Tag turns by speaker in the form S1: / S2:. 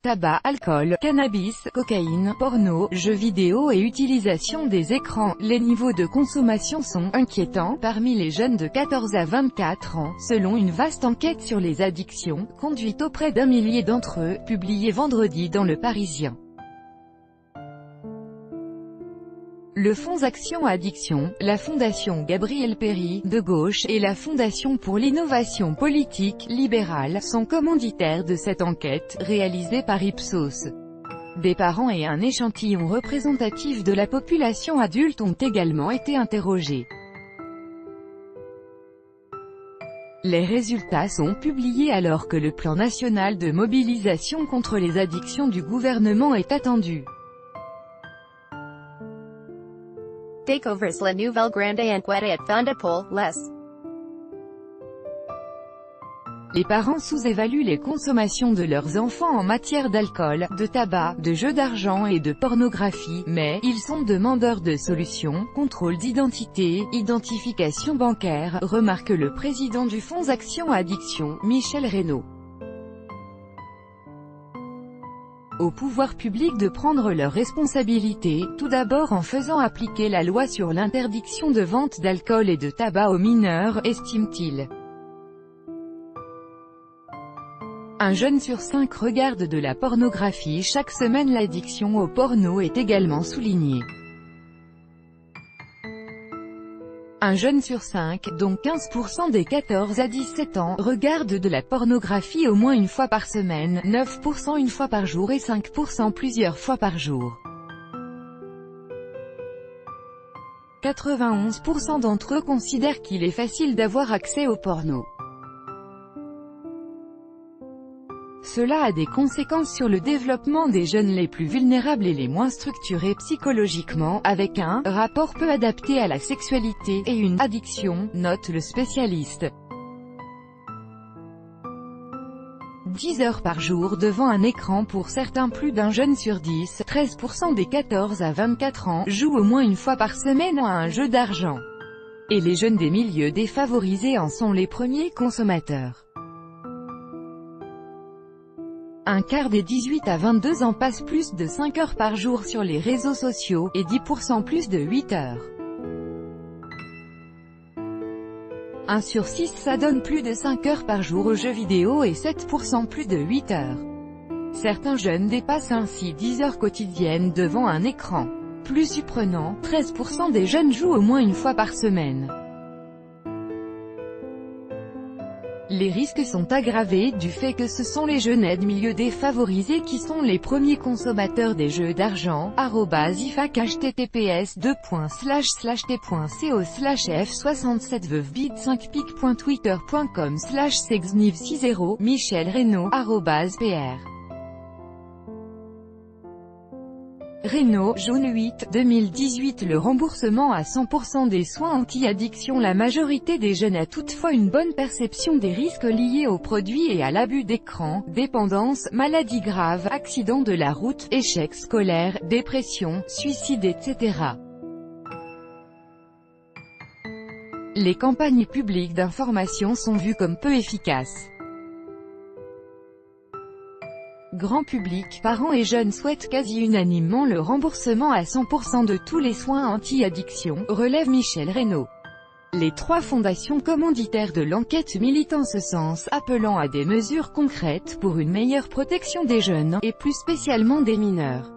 S1: Tabac, alcool, cannabis, cocaïne, porno, jeux vidéo et utilisation des écrans. Les niveaux de consommation sont inquiétants parmi les jeunes de 14 à 24 ans, selon une vaste enquête sur les addictions, conduite auprès d'1 millier d'entre eux, publiée vendredi dans Le Parisien. Le Fonds Action Addiction, la Fondation Gabriel Péri, de gauche, et la Fondation pour l'innovation politique, libérale, sont commanditaires de cette enquête, réalisée par Ipsos. Des parents et un échantillon représentatif de la population adulte ont également été interrogés. Les résultats sont publiés alors que le plan national de mobilisation contre les addictions du gouvernement est attendu.
S2: Takeovers la nouvelle grande enquête et fonde pour les.
S1: Les parents sous-évaluent les consommations de leurs enfants en matière d'alcool, de tabac, de jeux d'argent et de pornographie, mais ils sont demandeurs de solutions, contrôle d'identité, identification bancaire, remarque le président du Fonds Action Addiction, Michel Reynaud. Au pouvoir public de prendre leurs responsabilités, tout d'abord en faisant appliquer la loi sur l'interdiction de vente d'alcool et de tabac aux mineurs, estime-t-il. Un jeune sur 5 regarde de la pornographie chaque semaine. L'addiction au porno est également soulignée. Un jeune sur 5, dont 15% des 14 à 17 ans, regarde de la pornographie au moins une fois par semaine, 9% une fois par jour et 5% plusieurs fois par jour. 91% d'entre eux considèrent qu'il est facile d'avoir accès au porno. Cela a des conséquences sur le développement des jeunes les plus vulnérables et les moins structurés psychologiquement, avec un rapport peu adapté à la sexualité et une addiction, note le spécialiste. 10 heures par jour devant un écran pour certains. Plus d'un jeune sur 10, 13% des 14 à 24 ans, joue au moins une fois par semaine à un jeu d'argent. Et les jeunes des milieux défavorisés en sont les premiers consommateurs. Un quart des 18 à 22 ans passe plus de 5 heures par jour sur les réseaux sociaux, et 10% plus de 8 heures. 1 sur 6 s'adonne plus de 5 heures par jour aux jeux vidéo et 7% plus de 8 heures. Certains jeunes dépassent ainsi 10 heures quotidiennes devant un écran. Plus surprenant, 13% des jeunes jouent au moins une fois par semaine. Les risques sont aggravés du fait que ce sont les jeunes des milieux défavorisés qui sont les premiers consommateurs des jeux d'argent. @ifac https://t.co/f67veuve-bid5pic.twitter.com/sexniv60 Michel Reynaud @pr Reynaud, jaune 8, 2018. Le remboursement à 100% des soins anti-addiction. La majorité des jeunes a toutefois une bonne perception des risques liés aux produits et à l'abus d'écran, dépendance, maladies graves, accidents de la route, échecs scolaires, dépression, suicide etc. Les campagnes publiques d'information sont vues comme peu efficaces. Grand public, parents et jeunes souhaitent quasi unanimement le remboursement à 100% de tous les soins anti-addiction, relève Michel Reynaud. Les 3 fondations commanditaires de l'enquête militent en ce sens, appelant à des mesures concrètes pour une meilleure protection des jeunes, et plus spécialement des mineurs.